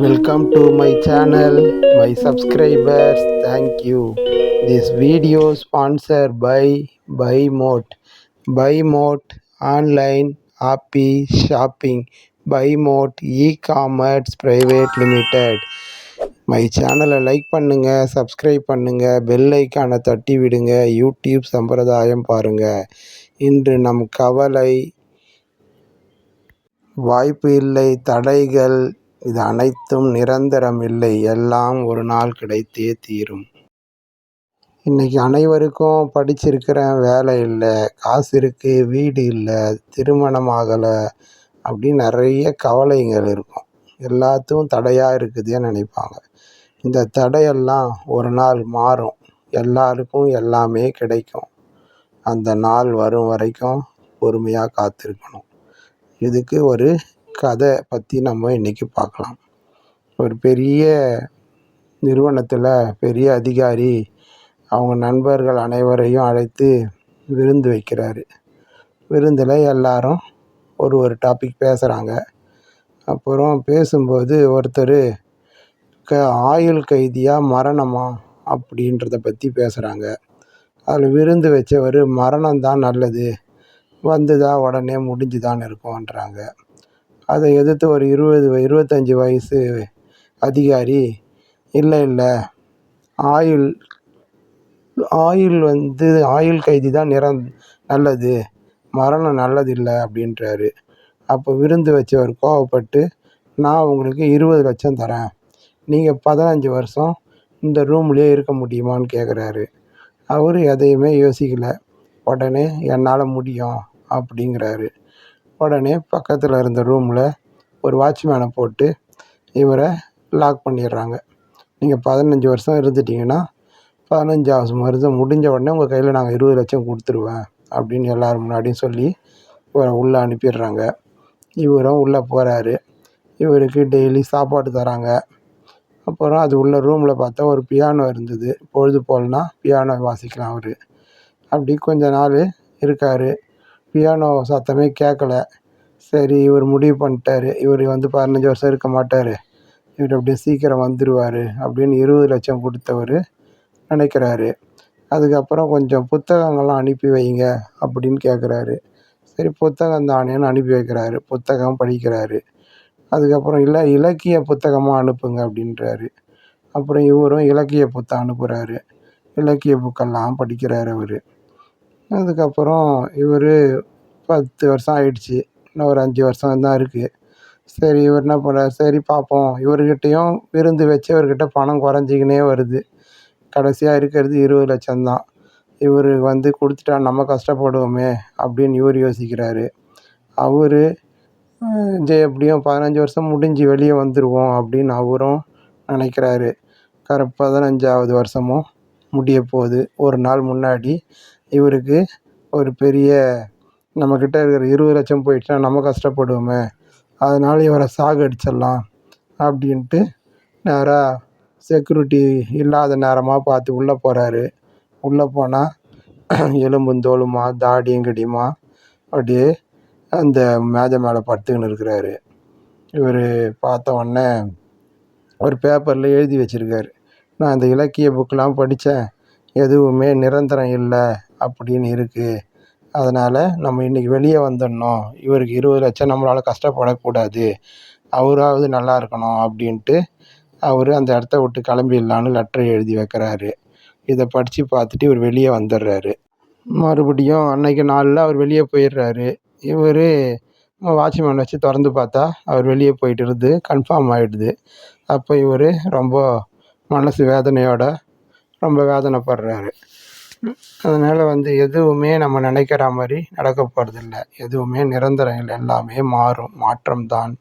Welcome to my channel, my subscribers. Thank you. This video sponsored by BuyMote. BuyMote online happy shopping. BuyMote e-commerce private limited. My சேனலை like பண்ணுங்க, subscribe பண்ணுங்க, bell ஐக்கானை தட்டி விடுங்க. YouTube சம்பிரதாயம் பாருங்க. இன்று நம் கவலை வாய்ப்பு இல்லை, தடைகள் இது அனைத்தும் நிரந்தரம் இல்லை, எல்லாம் ஒரு நாள் கிடைத்தே தீரும். இன்னைக்கு அனைவருக்கும் படிச்சிருக்கிறேன், வேலை இல்லை, காசு இருக்கு, வீடு இல்லை, திருமணம் ஆகலை அப்படின்னு நிறைய கவலைகள் இருக்கும். எல்லாத்துக்கும் தடையாக இருக்குதுன்னு நினைப்பாங்க. இந்த தடையெல்லாம் ஒரு நாள் மாறும். எல்லாருக்கும் எல்லாமே கிடைக்கும். அந்த நாள் வரும் வரைக்கும் பொறுமையாக காத்திருக்கணும். இதுக்கு ஒரு கதை பற்றி நம்ம இன்றைக்கி பார்க்கலாம். ஒரு பெரிய நிறுவனத்தில் பெரிய அதிகாரி அவங்க நண்பர்கள் அனைவரையும் அழைத்து விருந்து வைக்கிறாரு. விருந்தில் எல்லாரும் ஒரு டாபிக் பேசுகிறாங்க. அப்புறம் பேசும்போது ஒருத்தர் ஆயுள் கைதியா மரணமா அப்படின்றத பற்றி பேசுகிறாங்க. அதில் விருந்து வச்சவர் மரணம்தான் நல்லது, வந்துதா உடனே முடிஞ்சுதான் இருக்கும்ன்றாங்க. அதை எதிர்த்து ஒரு 25 வயசு அதிகாரி, இல்லை ஆயுள் ஆயுள் கைதி தான் நல்லது, மரணம் நல்லதில்லை அப்படின்றாரு. அப்போ விருந்து வச்சவர் கோவப்பட்டு, நான் உங்களுக்கு 20 லட்சம் தரேன், நீங்கள் 15 வருஷம் இந்த ரூம்லேயே இருக்க முடியுமான்னு கேட்குறாரு. அவர் எதையுமே யோசிக்கலை. உடனே என்னால் முடியும் அப்படிங்கிறாரு. உடனே பக்கத்தில் இருந்த ரூமில் ஒரு வாட்ச்மேனை போட்டு இவரை லாக் பண்ணிடுறாங்க. நீங்கள் 15 வருஷம் இருந்துட்டிங்கன்னா 15வது வருஷம் முடிஞ்ச உடனே உங்கள் கையில் நாங்கள் 20 லட்சம் கொடுத்துருவேன் அப்படின்னு எல்லோரும் முன்னாடியும் சொல்லி இவரை உள்ளே அனுப்பிடுறாங்க. இவரும் உள்ளே போகிறாரு. இவருக்கு டெய்லி சாப்பாடு தராங்க. அப்புறம் அது உள்ள ரூமில் பார்த்தா ஒரு பியானோ இருந்தது. பொழுது போலனா பியானோ வாசிக்கலாம் அவர். அப்படி கொஞ்ச நாள் இருக்கார். பியானோ சத்தமே கேட்கல. சரி, இவர் முடிவு பண்ணிட்டார், இவர் 15 வருஷம் இருக்க மாட்டார், இவர் அப்படியே சீக்கிரம் வந்துடுவார் அப்படின்னு 20 லட்சம் கொடுத்தவர் நினைக்கிறாரு. அதுக்கப்புறம் கொஞ்சம் புத்தகங்கள்லாம் அனுப்பி வைங்க அப்படின்னு கேட்குறாரு. சரி, புத்தகம் தானேன்னு அனுப்பி வைக்கிறாரு. புத்தகம் படிக்கிறாரு. அதுக்கப்புறம் இல்லை, இலக்கிய புத்தகமாக அனுப்புங்க அப்படின்றாரு. அப்புறம் இவரும் இலக்கிய புத்தகம் அனுப்புகிறாரு. இலக்கிய புக்கெல்லாம் படிக்கிறார் அவர். அதுக்கப்புறம் இவர் 10 வருஷம் ஆயிடுச்சு, இன்னும் ஒரு 5 வருஷம் தான் இருக்குது. சரி, இவர் என்ன பண்ணுறாரு, சரி பார்ப்போம், இவர்கிட்டையும் விருந்து வச்சு இவர்கிட்ட பணம் குறைஞ்சிக்கினே வருது. கடைசியாக இருக்கிறது 20 லட்சம் தான். இவர் கொடுத்துட்டா நம்ம கஷ்டப்படுவோமே அப்படின்னு இவர் யோசிக்கிறாரு. அவர் எப்படியும் 15 வருஷம் முடிஞ்சு வெளியே வந்துடுவோம் அப்படின்னு அவரும் நினைக்கிறாரு. 15வது வருஷமும் முடிய போகுது. ஒரு நாள் முன்னாடி இவருக்கு ஒரு பெரிய, நம்மக்கிட்ட இருக்கிற 20 லட்சம் போயிடுச்சுன்னா நம்ம கஷ்டப்படுவோமே, அதனால் இவரை சாகடிச்சிடலாம் அப்படின்ட்டு நேராக செக்யூரிட்டி இல்லாத நேரமாக பார்த்து உள்ளே போகிறாரு. உள்ளே போனால் எலும்பும் தோலுமா, தாடியும் கிடியுமா அப்படியே அந்த மேஜை மேலே படுத்துக்கின்னு இருக்கிறாரு. இவர் பார்த்த உடனே ஒரு பேப்பரில் எழுதி வச்சுருக்காரு, நான் இந்த இலக்கிய புக்கெலாம் படித்தேன், எதுவுமே நிரந்தரம் இல்லை அப்படின்னு இருக்குது, அதனால் நம்ம இன்றைக்கி வெளியே வந்துடணும், இவருக்கு 20 லட்சம் நம்மளால் கஷ்டப்படக்கூடாது, அவராவது நல்லா இருக்கணும் அப்படின்ட்டு அவர் அந்த இடத்த விட்டு கிளம்பிடலான்னு லெட்டரை எழுதி வைக்கிறாரு. இதை படித்து பார்த்துட்டு இவர் வெளியே வந்துடுறாரு. மறுபடியும் அன்றைக்கி நாளில் அவர் வெளியே போயிடுறாரு. இவர் வாட்ச்மேன் வச்சு திறந்து பார்த்தா அவர் வெளியே போயிட்டு கன்ஃபார்ம் ஆகிடுது. அப்போ இவர் ரொம்ப மனசு வேதனையோட ரொம்ப வேதனைப்படுறாரு. அதனால் எதுவுமே நம்ம நினைக்கிற மாதிரி நடக்க போகிறதில்ல, எதுவுமே நிரந்தரம் இல்லை, எல்லாமே மாறும், மாற்றம்தான்.